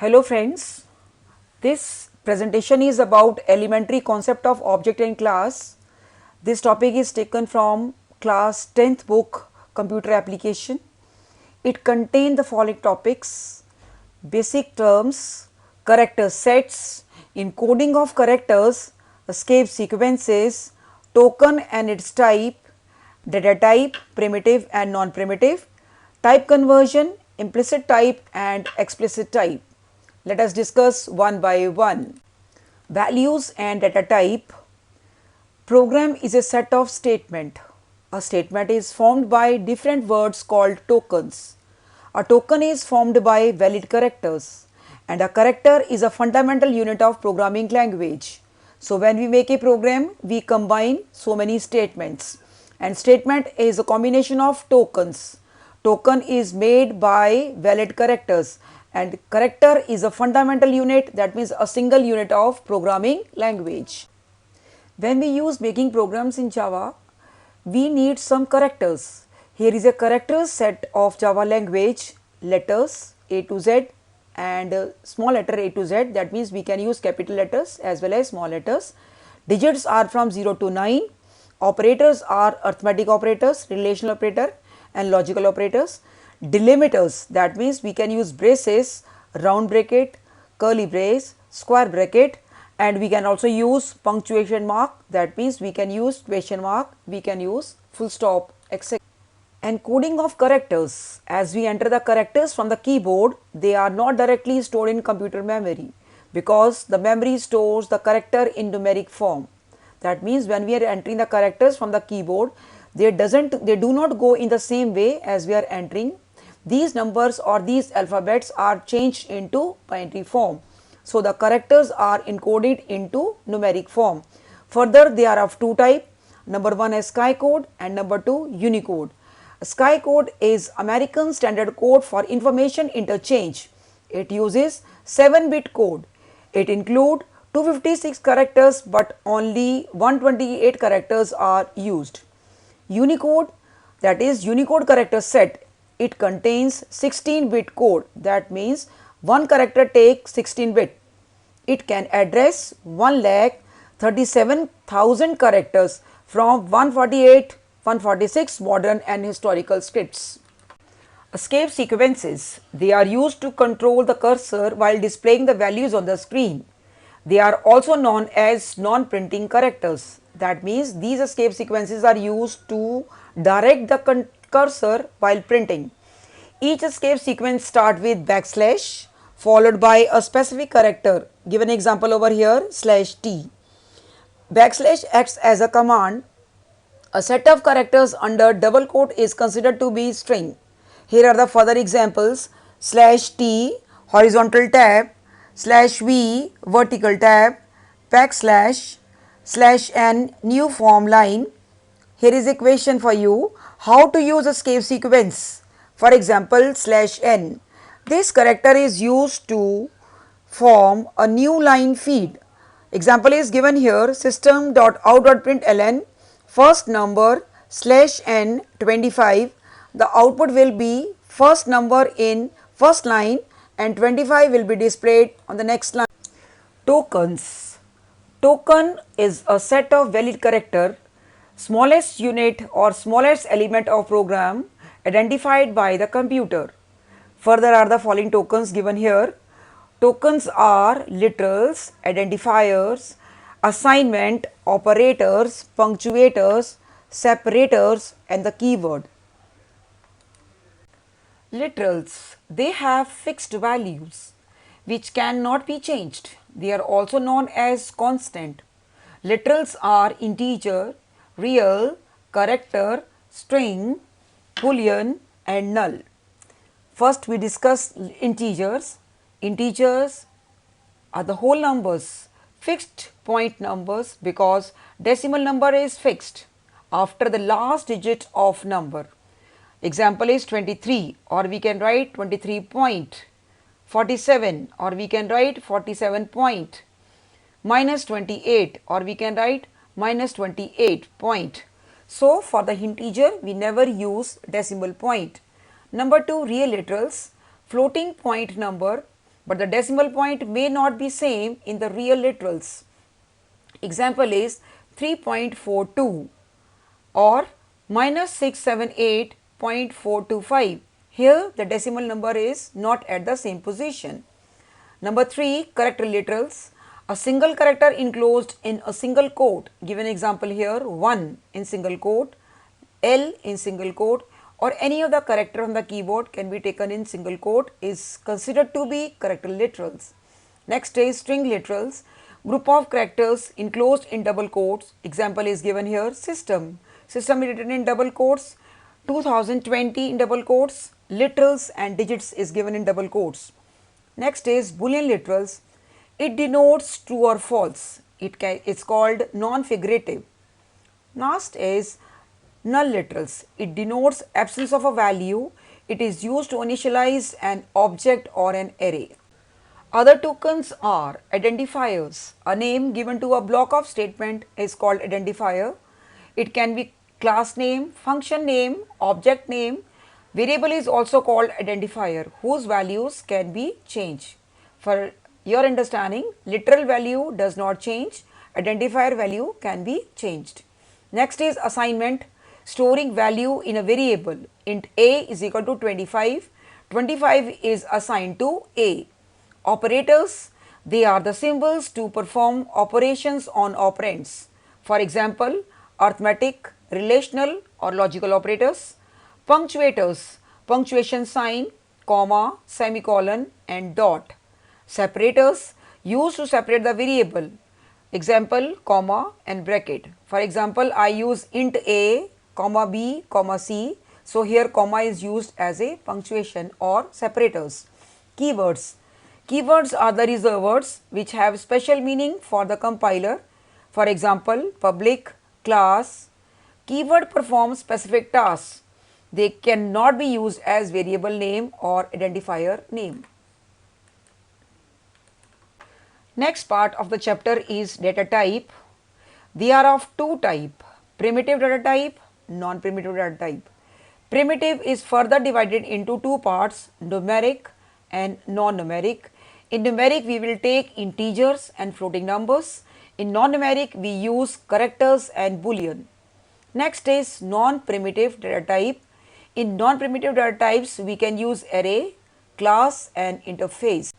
Hello friends, this presentation is about elementary concept of object in class. This topic is taken from class 10th book computer application. It contains the following topics: basic terms, character sets, encoding of characters, escape sequences, token and its type, data type, primitive and non-primitive, type conversion, implicit type and explicit type. Let us discuss one by one. Values and data type. Program is a set of statement. A statement is formed by different words called tokens. A token is formed by valid characters, and a character is a fundamental unit of programming language. So when we make a program, we combine so many statements, and statement is a combination of tokens. Token is made by valid characters, and character is a fundamental unit, that means a single unit of programming language. When we use making programs in Java, we need some characters. Here is a characters set of Java language, letters A to Z and small letter A to Z, that means we can use capital letters as well as small letters. Digits are from 0 to 9. Operators are arithmetic operators, relational operator and logical operators. Delimiters, that means we can use braces, round bracket, curly brace, square bracket, and we can also use punctuation mark, that means we can use question mark, we can use full stop, etc. Encoding of characters. As we enter the characters from the keyboard, they are not directly stored in computer memory because the memory stores the character in numeric form. That means when we are entering the characters from the keyboard, they do not go in the same way as we are entering. These numbers or these alphabets are changed into binary form. So the characters are encoded into numeric form. Further, they are of two types. Number one is Sky code and number two Unicode. Sky code is American Standard Code for Information Interchange. It uses 7-bit code. It includes 256 characters but only 128 characters are used. Unicode, that is Unicode character set, it contains 16-bit code, that means one character takes 16 bit. It can address 1,37,000 characters from 146 modern and historical scripts. Escape sequences. They are used to control the cursor while displaying the values on the screen. They are also known as non-printing characters. That means these escape sequences are used to direct the cursor while printing. Each escape sequence starts with backslash followed by a specific character. Give an example over here, /t. Backslash acts as a command. A set of characters under double quote is considered to be string. Here are the further examples: /t horizontal tab, /v vertical tab, \n new form line. Here is a question for you: how to use escape sequence? For example, /n. This character is used to form a new line feed. Example is given here: system.out.println first number /n 25. The output will be first number in first line and 25 will be displayed on the next line. Tokens. Token is a set of valid character, smallest unit or smallest element of program identified by the computer. Further are the following tokens given here. Tokens are literals, identifiers, assignment, operators, punctuators, separators and the keyword. Literals, they have fixed values which cannot be changed. They are also known as constant. Literals are integer, real, character, string, boolean and null. First we discuss integers. Integers are the whole numbers, fixed point numbers, because decimal number is fixed after the last digit of number. Example is 23, or we can write 23.47, or we can write 47 point, minus 28, or we can write minus 28 point. So for the integer we never use decimal point. Number 2, real literals, floating point number but the decimal point may not be same in the real literals. Example is 3.42 or minus 678.425. Here the decimal number is not at the same position. Number 3, character literals. A single character enclosed in a single quote. Given example here, 1 in single quote, L in single quote, or any of the character on the keyboard can be taken in single quote is considered to be character literals. Next is string literals. Group of characters enclosed in double quotes. Example is given here, system. System is written in double quotes, 2020 in double quotes, literals and digits is given in double quotes. Next is Boolean literals. It denotes true or false. It's called non-figurative. Last is null literals. It denotes absence of a value. It is used to initialize an object or an array. Other tokens are identifiers. A name given to a block of statement is called identifier. It can be class name, function name, object name. Variable is also called identifier whose values can be changed. For your understanding, literal value does not change, identifier value can be changed. Next is assignment, storing value in a variable. Int a is equal to 25, 25 is assigned to a. Operators, they are the symbols to perform operations on operands. For example, arithmetic, relational or logical operators. Punctuators, punctuation sign, comma, semicolon and dot. Separators, used to separate the variable. Example, comma and bracket. For example, I use int a, comma b, comma c. So here comma is used as a punctuation or separators. Keywords. Keywords are the reserved words which have special meaning for the compiler. For example, public, class. Keyword performs specific tasks. They cannot be used as variable name or identifier name. Next part of the chapter is data type. They are of two types, primitive data type, non-primitive data type. Primitive is further divided into two parts, numeric and non-numeric. In numeric, we will take integers and floating numbers. In non-numeric, we use characters and boolean. Next is non-primitive data type. In non-primitive data types, we can use array, class and interface.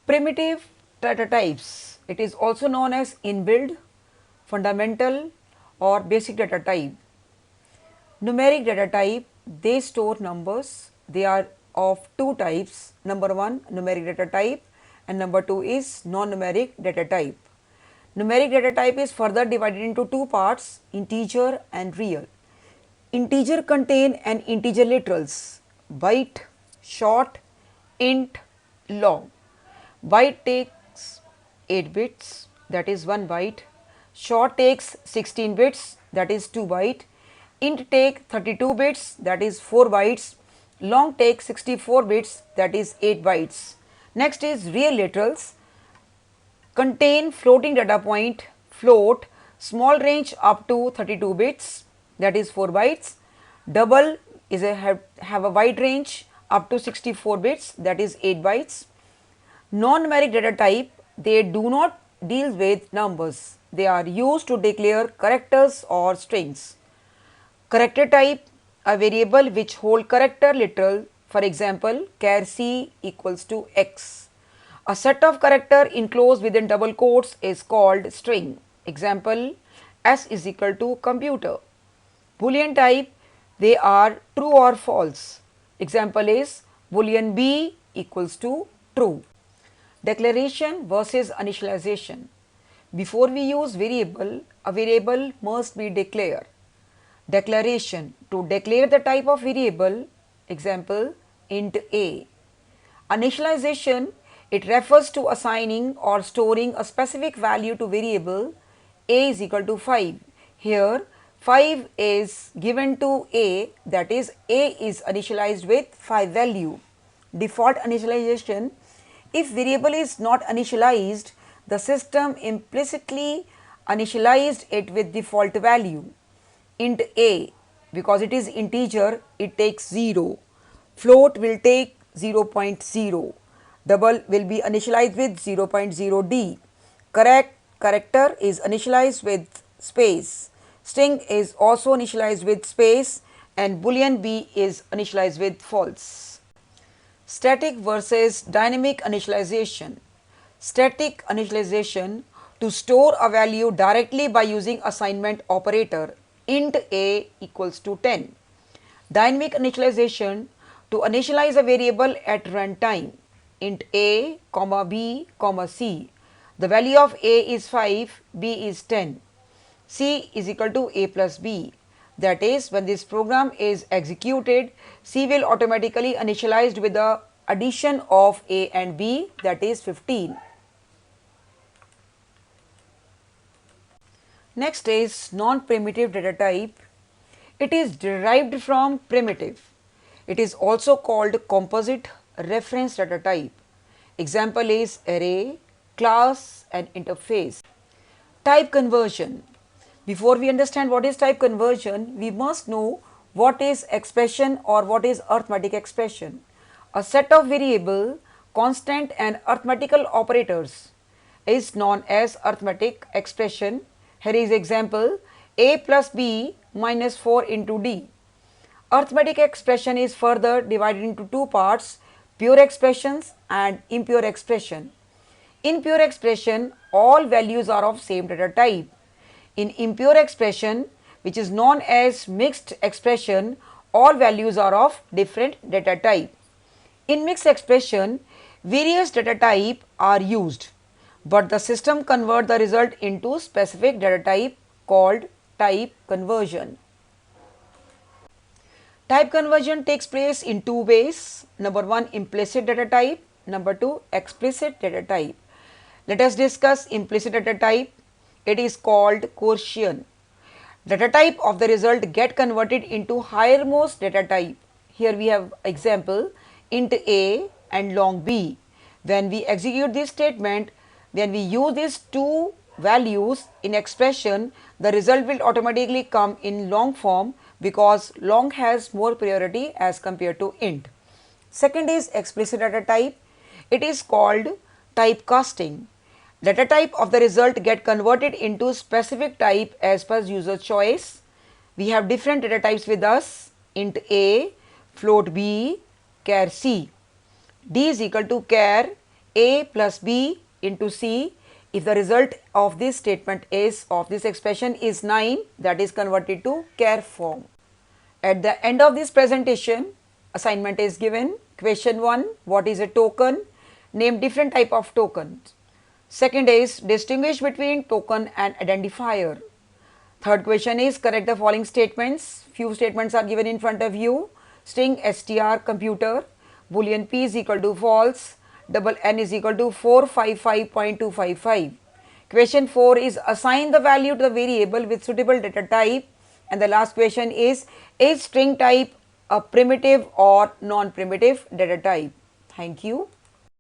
Primitive data types, it is also known as inbuilt, fundamental or basic data type. Numeric data type, they store numbers. They are of two types. Number 1, numeric data type, and number 2 is non-numeric data type. Numeric data type is further divided into two parts, integer and real. Integer contain an integer literals, byte, short, int, long. Byte takes 8 bits, that is 1 byte. Short takes 16 bits, that is 2 byte. Int take 32 bits, that is 4 bytes. Long takes 64 bits, that is 8 bytes. Next is real literals. Contain floating data point, float, small range up to 32 bits, that is 4 bytes. Double is have a wide range up to 64 bits, that is 8 bytes. Non-numeric data type, they do not deal with numbers. They are used to declare characters or strings. Character type, a variable which hold character literal, for example, char c equals to x. A set of character enclosed within double quotes is called string. Example, s is equal to computer. Boolean type, they are true or false. Example is boolean b equals to true. Declaration versus initialization. Before we use variable, a variable must be declared. Declaration, to declare the type of variable, example int a. Initialization, it refers to assigning or storing a specific value to variable a is equal to 5. Here 5 is given to a, that is a is initialized with 5 value. Default initialization, if variable is not initialized, the system implicitly initialized it with default value. Int a, because it is integer, it takes 0. Float will take 0.0. Double will be initialized with 0.0d. Correct character is initialized with space. String is also initialized with space and boolean b is initialized with false. Static versus dynamic initialization. Static initialization to store a value directly by using assignment operator int a equals to 10. Dynamic initialization to initialize a variable at runtime int a, comma b, comma c. The value of a is 5, b is 10. C is equal to a plus b. That is, when this program is executed, C will automatically initialized with the addition of a and b, that is 15. Next is non-primitive data type. It is derived from primitive. It is also called composite reference data type. Example is array, class and interface. Type conversion. Before we understand what is type conversion, we must know what is expression or what is arithmetic expression. A set of variable, constant and arithmetical operators is known as arithmetic expression. Here is example a plus b minus 4 into d. Arithmetic expression is further divided into two parts, pure expressions and impure expression. In pure expression, all values are of same data type. In impure expression, which is known as mixed expression, all values are of different data type. In mixed expression, various data type are used, but the system convert the result into specific data type called type conversion. Type conversion takes place in two ways. Number one, implicit data type. Number two, explicit data type. Let us discuss implicit data type. It is called Gaussian. Data type of the result get converted into highermost data type. Here we have example int a and long b. When we execute this statement, when we use these two values in expression, the result will automatically come in long form because long has more priority as compared to int. Second is explicit data type. It is called typecasting. Data type of the result get converted into specific type as per user choice. We have different data types with us int a, float b, char c. D is equal to char a plus b into c. If the result of this statement is of this expression is 9, that is converted to char form. At the end of this presentation, assignment is given. Question 1, what is a token? Name different type of tokens. Second is distinguish between token and identifier. Third question is correct the following statements. Few statements are given in front of you. String str computer, boolean p is equal to false, double n is equal to 455.255. Question 4 is assign the value to the variable with suitable data type. And the last question is string type a primitive or non-primitive data type? Thank you.